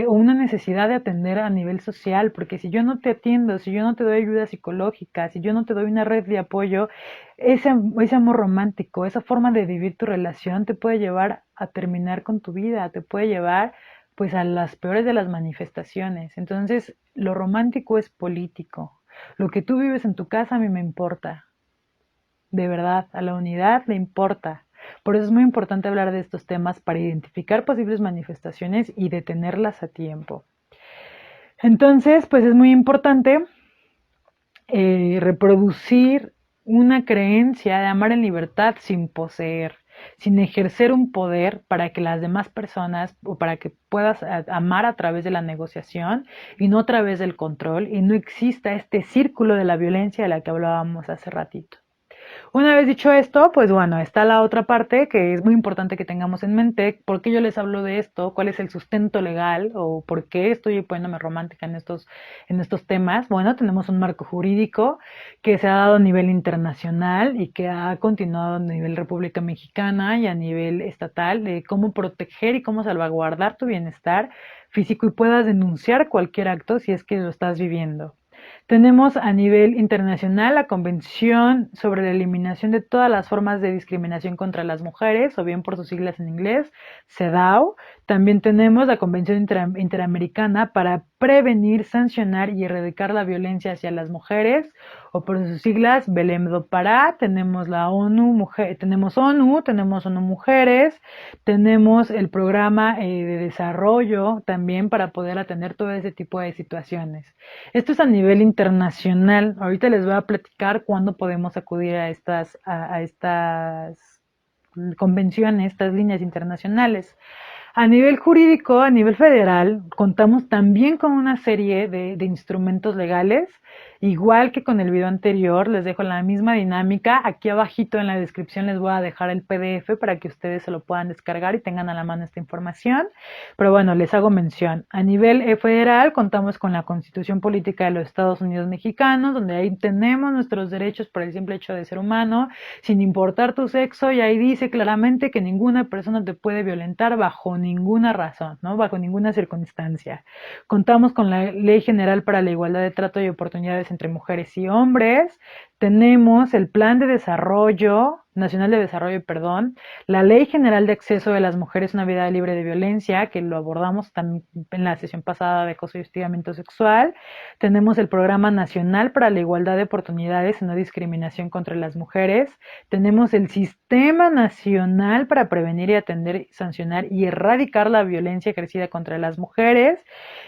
o una necesidad de atender a nivel social, porque si yo no te atiendo, si yo no te doy ayuda psicológica, si yo no te doy una red de apoyo, ese amor romántico, esa forma de vivir tu relación te puede llevar a terminar con tu vida, te puede llevar pues a las peores de las manifestaciones. Entonces, lo romántico es político. Lo que tú vives en tu casa a mí me importa. De verdad, a la unidad le importa. Por eso es muy importante hablar de estos temas para identificar posibles manifestaciones y detenerlas a tiempo. Entonces, pues es muy importante reproducir una creencia de amar en libertad sin poseer, sin ejercer un poder para que las demás personas o para que puedas amar a través de la negociación y no a través del control y no exista este círculo de la violencia de la que hablábamos hace ratito. Una vez dicho esto, pues bueno, está la otra parte que es muy importante que tengamos en mente. ¿Por qué yo les hablo de esto? ¿Cuál es el sustento legal? ¿O por qué estoy poniéndome romántica en estos temas? Bueno, tenemos un marco jurídico que se ha dado a nivel internacional y que ha continuado a nivel República Mexicana y a nivel estatal de cómo proteger y cómo salvaguardar tu bienestar físico y puedas denunciar cualquier acto si es que lo estás viviendo. Tenemos a nivel internacional la Convención sobre la Eliminación de todas las formas de discriminación contra las mujeres, o bien por sus siglas en inglés, CEDAW. También tenemos la Convención Interamericana para prevenir, sancionar y erradicar la violencia hacia las mujeres, o por sus siglas Belém do Pará. Tenemos la tenemos ONU Mujeres, tenemos el programa de desarrollo también para poder atender todo ese tipo de situaciones. Esto es a nivel internacional. Ahorita les voy a platicar cuándo podemos acudir a estas convenciones, estas líneas internacionales. A nivel jurídico, a nivel federal, contamos también con una serie de instrumentos legales, igual que con el video anterior, les dejo la misma dinámica. Aquí abajito en la descripción les voy a dejar el PDF para que ustedes se lo puedan descargar y tengan a la mano esta información. Pero bueno, les hago mención. A nivel federal, contamos con la Constitución Política de los Estados Unidos Mexicanos, donde ahí tenemos nuestros derechos por el simple hecho de ser humano, sin importar tu sexo, y ahí dice claramente que ninguna persona te puede violentar bajo ninguna razón, ¿no? Bajo ninguna circunstancia. Contamos con la Ley General para la Igualdad de Trato y Oportunidades entre Mujeres y Hombres. Tenemos el Plan de Desarrollo, Nacional de Desarrollo, perdón, la Ley General de Acceso de las Mujeres a una Vida Libre de Violencia, que lo abordamos también en la sesión pasada de acoso y hostigamiento sexual. Tenemos el Programa Nacional para la Igualdad de Oportunidades y No Discriminación contra las Mujeres. Tenemos el Sistema Nacional para Prevenir y Atender, Sancionar y Erradicar la Violencia Ejercida contra las Mujeres.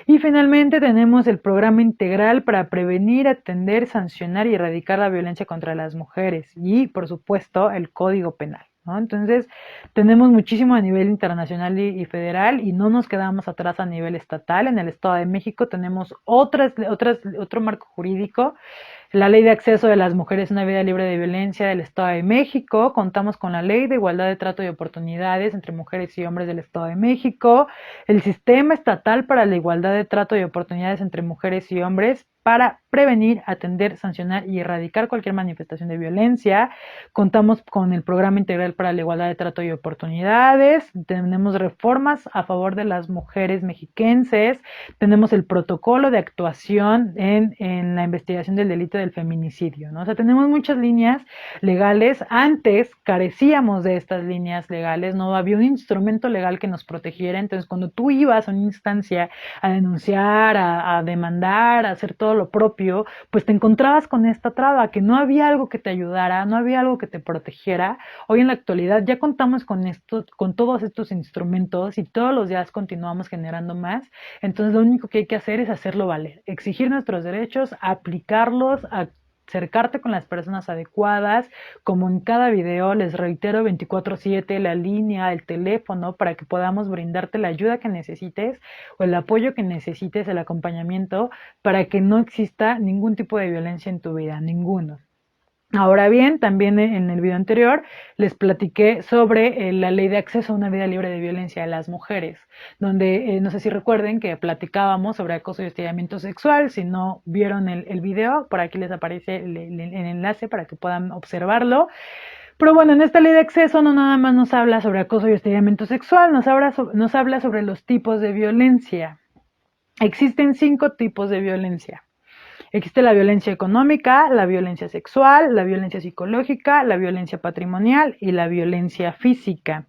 Y finalmente tenemos el Programa Integral para Prevenir, Atender, Sancionar y Erradicar la Violencia contra las Mujeres. Y, por supuesto, el Código Penal, ¿no? Entonces, tenemos muchísimo a nivel internacional y federal y no nos quedamos atrás a nivel estatal. En el Estado de México tenemos otro marco jurídico, la Ley de Acceso de las Mujeres a una Vida Libre de Violencia del Estado de México. Contamos con la Ley de Igualdad de Trato y Oportunidades entre Mujeres y Hombres del Estado de México, el Sistema Estatal para la Igualdad de Trato y Oportunidades entre Mujeres y Hombres para prevenir, atender, sancionar y erradicar cualquier manifestación de violencia. Contamos con el Programa Integral para la Igualdad de Trato y Oportunidades. Tenemos reformas a favor de las mujeres mexiquenses. Tenemos el protocolo de actuación en la investigación del delito del feminicidio, ¿no? O sea, tenemos muchas líneas legales. Antes carecíamos de estas líneas legales, no había un instrumento legal que nos protegiera. Entonces, cuando tú ibas a una instancia a denunciar, a demandar, a hacer todo lo propio, pues te encontrabas con esta traba, que no había algo que te ayudara, no había algo que te protegiera. Hoy en la actualidad ya contamos con todos estos instrumentos y todos los días continuamos generando más. Entonces lo único que hay que hacer es hacerlo valer, exigir nuestros derechos, aplicarlos, acercarte con las personas adecuadas, como en cada video les reitero 24/7 la línea, el teléfono para que podamos brindarte la ayuda que necesites o el apoyo que necesites, el acompañamiento para que no exista ningún tipo de violencia en tu vida, ninguno. Ahora bien, también en el video anterior les platiqué sobre la ley de acceso a una vida libre de violencia de las mujeres, donde no sé si recuerden que platicábamos sobre acoso y hostigamiento sexual. Si no vieron el video, por aquí les aparece el enlace para que puedan observarlo. Pero bueno, en esta ley de acceso no nada más nos habla sobre acoso y hostigamiento sexual, nos habla sobre los tipos de violencia. Existen 5 tipos de violencia. Existe la violencia económica, la violencia sexual, la violencia psicológica, la violencia patrimonial y la violencia física.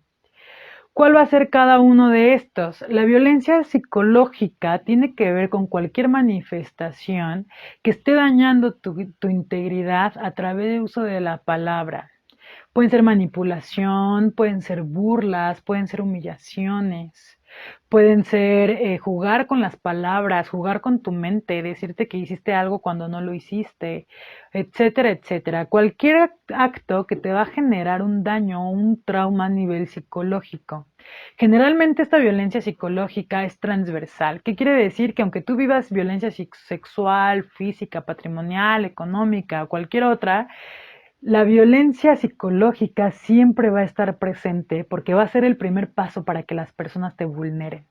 ¿Cuál va a ser cada uno de estos? La violencia psicológica tiene que ver con cualquier manifestación que esté dañando tu integridad a través del uso de la palabra. Pueden ser manipulación, pueden ser burlas, pueden ser humillaciones, pueden ser jugar con las palabras, jugar con tu mente, decirte que hiciste algo cuando no lo hiciste, etcétera, etcétera. Cualquier acto que te va a generar un daño o un trauma a nivel psicológico. Generalmente esta violencia psicológica es transversal. ¿Qué quiere decir? Que aunque tú vivas violencia sexual, física, patrimonial, económica o cualquier otra, la violencia psicológica siempre va a estar presente porque va a ser el primer paso para que las personas te vulneren.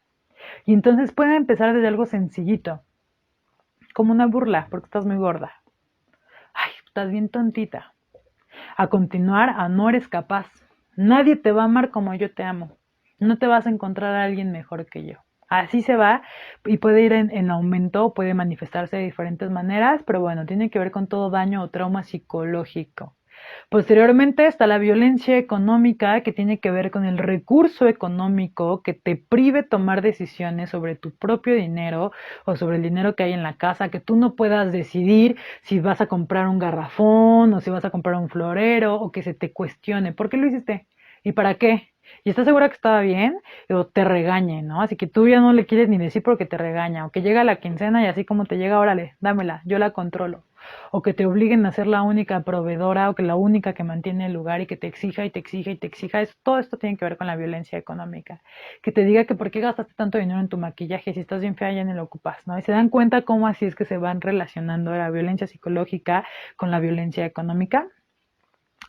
Y entonces puede empezar desde algo sencillito, como una burla, porque estás muy gorda. Ay, estás bien tontita. A continuar, a no eres capaz. Nadie te va a amar como yo te amo. No te vas a encontrar a alguien mejor que yo. Así se va y puede ir en aumento, puede manifestarse de diferentes maneras, pero bueno, tiene que ver con todo daño o trauma psicológico. Posteriormente está la violencia económica, que tiene que ver con el recurso económico que te prive tomar decisiones sobre tu propio dinero o sobre el dinero que hay en la casa, que tú no puedas decidir si vas a comprar un garrafón o si vas a comprar un florero, o que se te cuestione, ¿por qué lo hiciste? ¿Y para qué? ¿Y estás segura que estaba bien? O te regañe, ¿no? Así que tú ya no le quieres ni decir porque te regaña, o que llega la quincena y así como te llega, órale, dámela, yo la controlo, o que te obliguen a ser la única proveedora o que la única que mantiene el lugar y que te exija y te exija y te exija. Todo esto tiene que ver con la violencia económica. Que te diga que por qué gastaste tanto dinero en tu maquillaje, si estás bien fea ya ni lo ocupas, ¿no? Y se dan cuenta cómo así es que se van relacionando la violencia psicológica con la violencia económica.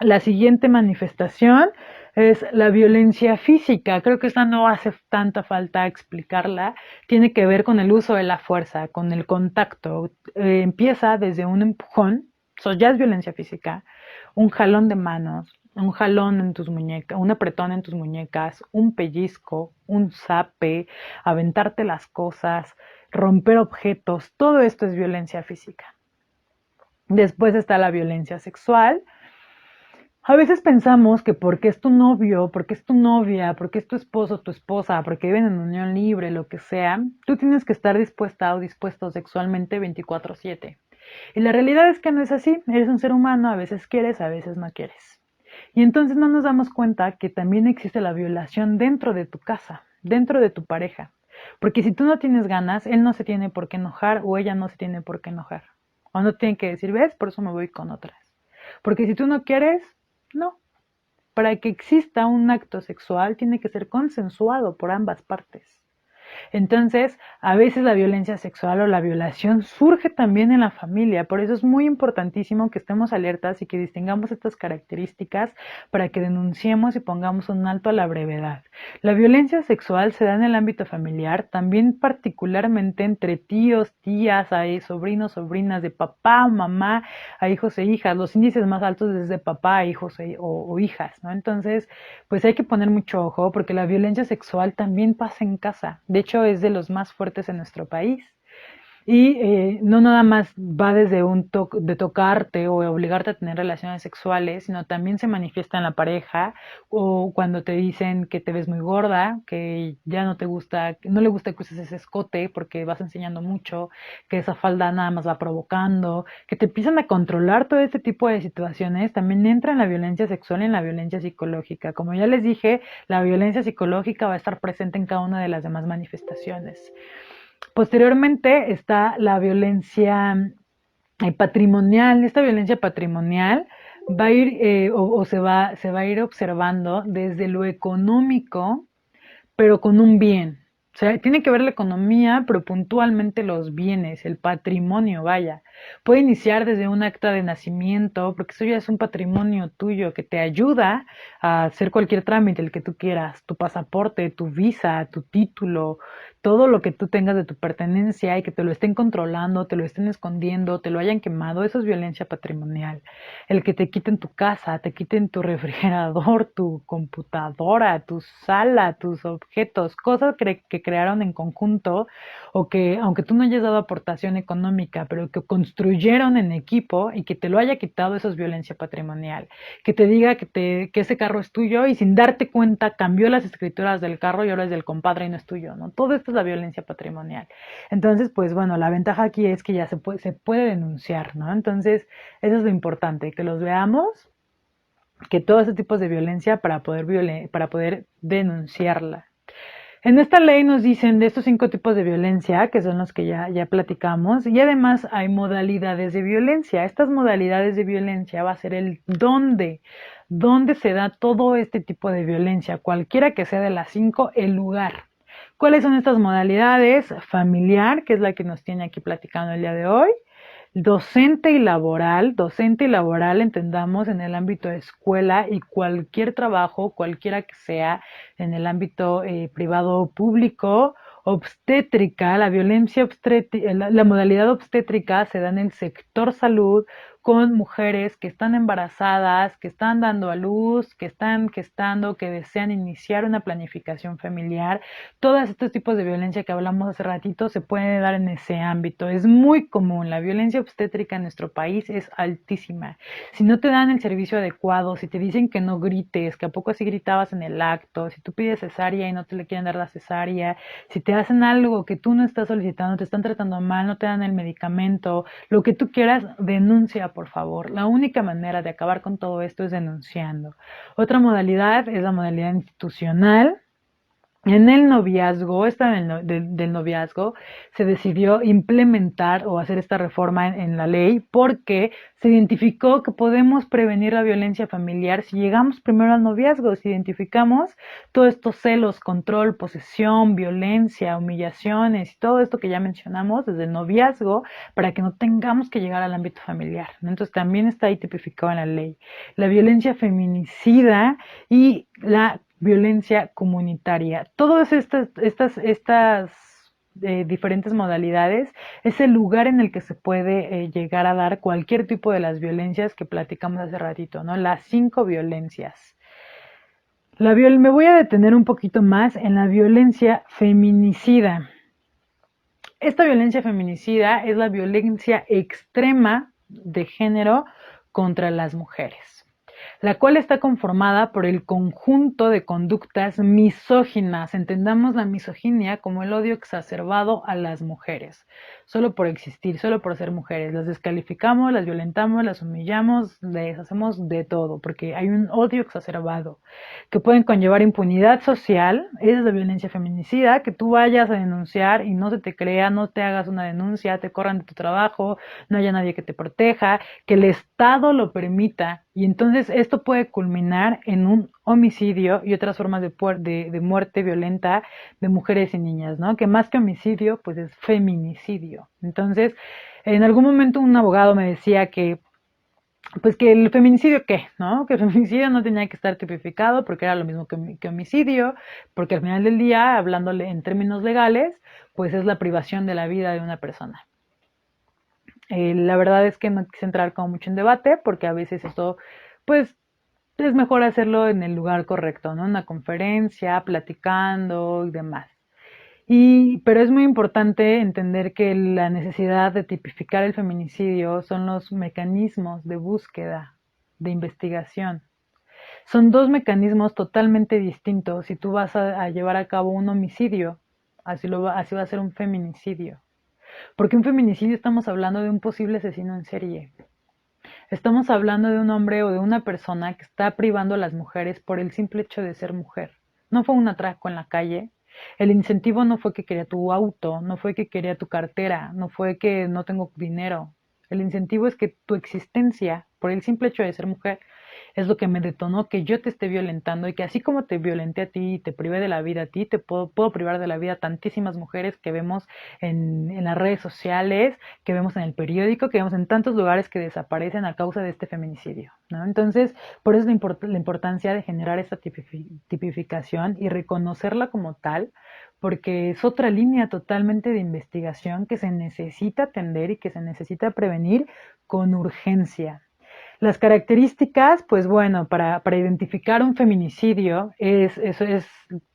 La siguiente manifestación es la violencia física. Creo que esta no hace tanta falta explicarla. Tiene que ver con el uso de la fuerza, con el contacto. Empieza desde un empujón, eso ya es violencia física, un jalón de manos, un jalón en tus muñecas, un apretón en tus muñecas, un pellizco, un zape, aventarte las cosas, romper objetos. Todo esto es violencia física. Después está la violencia sexual. A veces pensamos que porque es tu novio, porque es tu novia, porque es tu esposo o tu esposa, porque viven en unión libre, lo que sea, tú tienes que estar dispuesta o dispuesto sexualmente 24/7. Y la realidad es que no es así. Eres un ser humano, a veces quieres, a veces no quieres. Y entonces no nos damos cuenta que también existe la violación dentro de tu casa, dentro de tu pareja. Porque si tú no tienes ganas, él no se tiene por qué enojar o ella no se tiene por qué enojar. O no tiene que decir, ves, por eso me voy con otras. Porque si tú no quieres, no. Para que exista un acto sexual tiene que ser consensuado por ambas partes. Entonces, a veces la violencia sexual o la violación surge también en la familia. Por eso es muy importantísimo que estemos alertas y que distingamos estas características para que denunciemos y pongamos un alto a la brevedad. La violencia sexual se da en el ámbito familiar, también particularmente entre tíos, tías, hay sobrinos, sobrinas, de papá o mamá a hijos e hijas. Los índices más altos es de papá a hijos o hijas, ¿no? Entonces, pues hay que poner mucho ojo porque la violencia sexual también pasa en casa. De hecho, es de los más fuertes en nuestro país. Y no nada más va desde de tocarte o obligarte a tener relaciones sexuales, sino también se manifiesta en la pareja o cuando te dicen que te ves muy gorda, que ya no te gusta, que no le gusta que uses ese escote porque vas enseñando mucho, que esa falda nada más va provocando, que te empiezan a controlar todo este tipo de situaciones. También entra en la violencia sexual y en la violencia psicológica. Como ya les dije, la violencia psicológica va a estar presente en cada una de las demás manifestaciones. Posteriormente está la violencia patrimonial. Esta violencia patrimonial va a ir o se va a ir observando desde lo económico, pero con un bien. O sea, tiene que ver la economía, pero puntualmente los bienes, el patrimonio, vaya. Puede iniciar desde un acta de nacimiento, porque eso ya es un patrimonio tuyo que te ayuda a hacer cualquier trámite, el que tú quieras, tu pasaporte, tu visa, tu título, todo lo que tú tengas de tu pertenencia y que te lo estén controlando, te lo estén escondiendo, te lo hayan quemado, eso es violencia patrimonial. El que te quiten tu casa, te quiten tu refrigerador, tu computadora, tu sala, tus objetos, cosas que crearon en conjunto o que aunque tú no hayas dado aportación económica, pero que construyeron en equipo y que te lo haya quitado, eso es violencia patrimonial. Que te diga que ese carro es tuyo y sin darte cuenta cambió las escrituras del carro y ahora es del compadre y no es tuyo, ¿no? Todo esto es la violencia patrimonial. Entonces, pues bueno, la ventaja aquí es que ya se puede denunciar, ¿no? Entonces, eso es lo importante, que los veamos, que todos estos tipos de violencia para poder denunciarla. En esta ley nos dicen de estos 5 tipos de violencia, que son los que ya platicamos, y además hay modalidades de violencia. Estas modalidades de violencia va a ser el dónde se da todo este tipo de violencia, cualquiera que sea de las 5, el lugar. ¿Cuáles son estas modalidades? Familiar, que es la que nos tiene aquí platicando el día de hoy. Docente y laboral entendamos en el ámbito de escuela y cualquier trabajo, cualquiera que sea, en el ámbito privado o público. Obstétrica, la violencia obstétrica, la modalidad obstétrica se da en el sector salud con mujeres que están embarazadas, que están dando a luz, que están gestando, que desean iniciar una planificación familiar. Todos estos tipos de violencia que hablamos hace ratito se pueden dar en ese ámbito. Es muy común. La violencia obstétrica en nuestro país es altísima. Si no te dan el servicio adecuado, si te dicen que no grites, que a poco así gritabas en el acto, si tú pides cesárea y no te le quieren dar la cesárea, si te hacen algo que tú no estás solicitando, te están tratando mal, no te dan el medicamento, lo que tú quieras, denuncia, por favor. La única manera de acabar con todo esto es denunciando. Otra modalidad es la modalidad institucional. En el noviazgo, del noviazgo, se decidió implementar o hacer esta reforma en la ley porque se identificó que podemos prevenir la violencia familiar si llegamos primero al noviazgo, si identificamos todos estos celos, control, posesión, violencia, humillaciones y todo esto que ya mencionamos desde el noviazgo para que no tengamos que llegar al ámbito familiar, ¿no? Entonces también está ahí tipificado en la ley. La violencia feminicida y la violencia comunitaria. Todas estas diferentes modalidades es el lugar en el que se puede llegar a dar cualquier tipo de las violencias que platicamos hace ratito, ¿no? Las 5 violencias. Me voy a detener un poquito más en la violencia feminicida. Esta violencia feminicida es la violencia extrema de género contra las mujeres, la cual está conformada por el conjunto de conductas misóginas. Entendamos la misoginia como el odio exacerbado a las mujeres, solo por existir, solo por ser mujeres. Las descalificamos, las violentamos, las humillamos, les hacemos de todo, porque hay un odio exacerbado que pueden conllevar impunidad social. Esa es la violencia feminicida, que tú vayas a denunciar y no se te crea, no te hagas una denuncia, te corran de tu trabajo, no haya nadie que te proteja, que el Estado lo permita, y entonces esto puede culminar en un homicidio y otras formas de muerte violenta de mujeres y niñas, ¿no? Que más que homicidio, pues es feminicidio. Entonces, en algún momento un abogado me decía que pues que el feminicidio qué, ¿no? Que el feminicidio no tenía que estar tipificado porque era lo mismo que homicidio, porque al final del día, hablándole en términos legales, pues es la privación de la vida de una persona. La verdad es que no quise entrar como mucho en debate porque a veces esto, pues es mejor hacerlo en el lugar correcto, ¿no? En una conferencia, platicando y demás. Pero es muy importante entender que la necesidad de tipificar el feminicidio son los mecanismos de búsqueda, de investigación. Son 2 mecanismos totalmente distintos. Si tú vas a llevar a cabo un homicidio, así va a ser un feminicidio. Porque un feminicidio estamos hablando de un posible asesino en serie. Estamos hablando de un hombre o de una persona que está privando a las mujeres por el simple hecho de ser mujer. No fue un atraco en la calle. El incentivo no fue que quería tu auto, no fue que quería tu cartera, no fue que no tengo dinero. El incentivo es que tu existencia, por el simple hecho de ser mujer, es lo que me detonó que yo te esté violentando y que así como te violenté a ti y te privé de la vida a ti, puedo privar de la vida a tantísimas mujeres que vemos en las redes sociales, que vemos en el periódico, que vemos en tantos lugares que desaparecen a causa de este feminicidio, ¿no? Entonces, por eso la importancia de generar esta tipificación y reconocerla como tal, porque es otra línea totalmente de investigación que se necesita atender y que se necesita prevenir con urgencia. Las características, pues bueno, para identificar un feminicidio es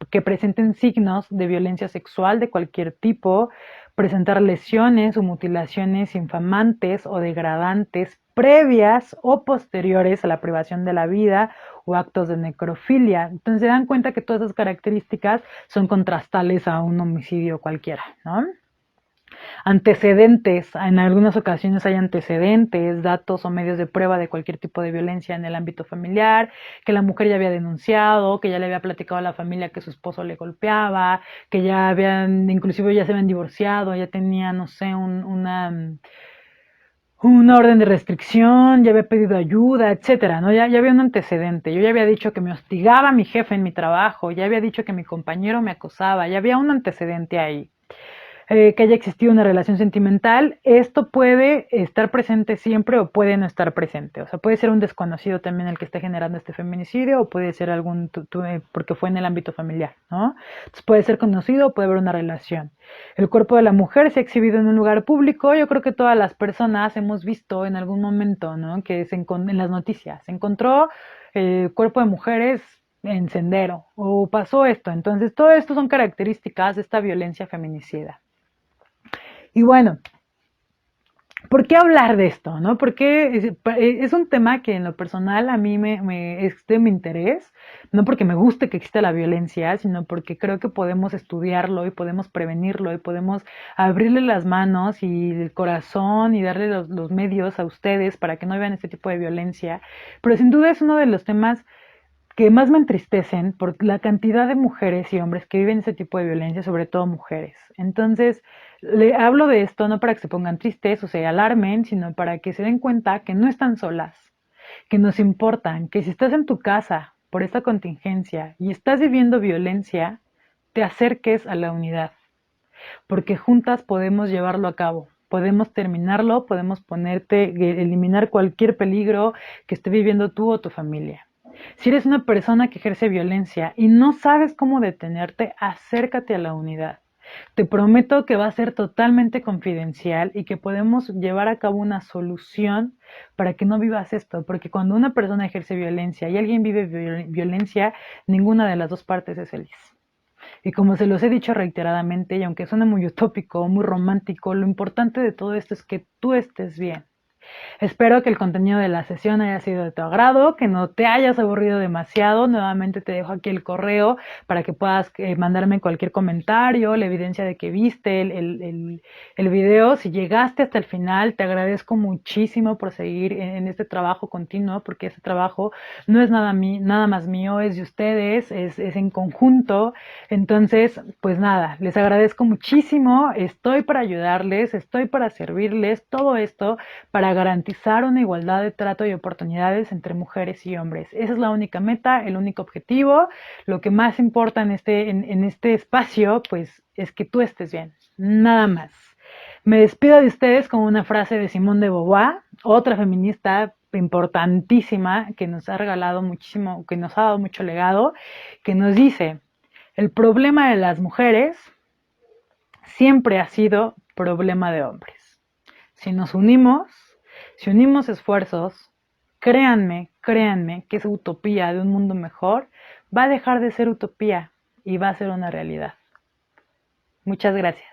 que presenten signos de violencia sexual de cualquier tipo, presentar lesiones o mutilaciones infamantes o degradantes previas o posteriores a la privación de la vida o actos de necrofilia. Entonces se dan cuenta que todas esas características son contrastales a un homicidio cualquiera, ¿no? Antecedentes, en algunas ocasiones hay antecedentes, datos o medios de prueba de cualquier tipo de violencia en el ámbito familiar, que la mujer ya había denunciado, que ya le había platicado a la familia que su esposo le golpeaba, que ya habían, inclusive ya se habían divorciado, ya tenía, no sé, una orden de restricción, ya había pedido ayuda, etcétera, ¿no? Ya había un antecedente. Yo ya había dicho que me hostigaba mi jefe en mi trabajo, ya había dicho que mi compañero me acosaba, ya había un antecedente ahí. Que haya existido una relación sentimental, esto puede estar presente siempre o puede no estar presente. O sea, puede ser un desconocido también el que esté generando este feminicidio o puede ser porque fue en el ámbito familiar, ¿no? Entonces puede ser conocido o puede haber una relación. El cuerpo de la mujer se ha exhibido en un lugar público. Yo creo que todas las personas hemos visto en algún momento, ¿no? Que en las noticias se encontró el cuerpo de mujeres en Sendero o pasó esto. Entonces, todo esto son características de esta violencia feminicida. Y bueno, ¿por qué hablar de esto? ¿No? Porque es un tema que en lo personal a mí es de mi interés, no porque me guste que exista la violencia, sino porque creo que podemos estudiarlo y podemos prevenirlo y podemos abrirle las manos y el corazón y darle los medios a ustedes para que no vean este tipo de violencia. Pero sin duda es uno de los temas que más me entristecen por la cantidad de mujeres y hombres que viven ese tipo de violencia, sobre todo mujeres. Entonces, le hablo de esto no para que se pongan tristes o se alarmen, sino para que se den cuenta que no están solas, que nos importan, que si estás en tu casa por esta contingencia y estás viviendo violencia, te acerques a la unidad, porque juntas podemos llevarlo a cabo. Podemos terminarlo, podemos eliminar cualquier peligro que esté viviendo tú o tu familia. Si eres una persona que ejerce violencia y no sabes cómo detenerte, acércate a la unidad. Te prometo que va a ser totalmente confidencial y que podemos llevar a cabo una solución para que no vivas esto, porque cuando una persona ejerce violencia y alguien vive violencia, ninguna de las dos partes es feliz. Y como se los he dicho reiteradamente, y aunque suene muy utópico, muy romántico, lo importante de todo esto es que tú estés bien. Espero que el contenido de la sesión haya sido de tu agrado, que no te hayas aburrido demasiado. Nuevamente te dejo aquí el correo para que puedas mandarme cualquier comentario, la evidencia de que viste el video. Si llegaste hasta el final, te agradezco muchísimo por seguir en este trabajo continuo, porque este trabajo no es nada más mío, es de ustedes, es en conjunto. Entonces, pues nada, les agradezco muchísimo. Estoy para ayudarles, estoy para servirles, todo esto para garantizar una igualdad de trato y oportunidades entre mujeres y hombres. Esa es la única meta, el único objetivo. Lo que más importa en este espacio, pues, es que tú estés bien. Nada más. Me despido de ustedes con una frase de Simone de Beauvoir, otra feminista importantísima que nos ha regalado muchísimo, que nos ha dado mucho legado, que nos dice, el problema de las mujeres siempre ha sido problema de hombres. Si nos unimos, si unimos esfuerzos, créanme que esa utopía de un mundo mejor va a dejar de ser utopía y va a ser una realidad. Muchas gracias.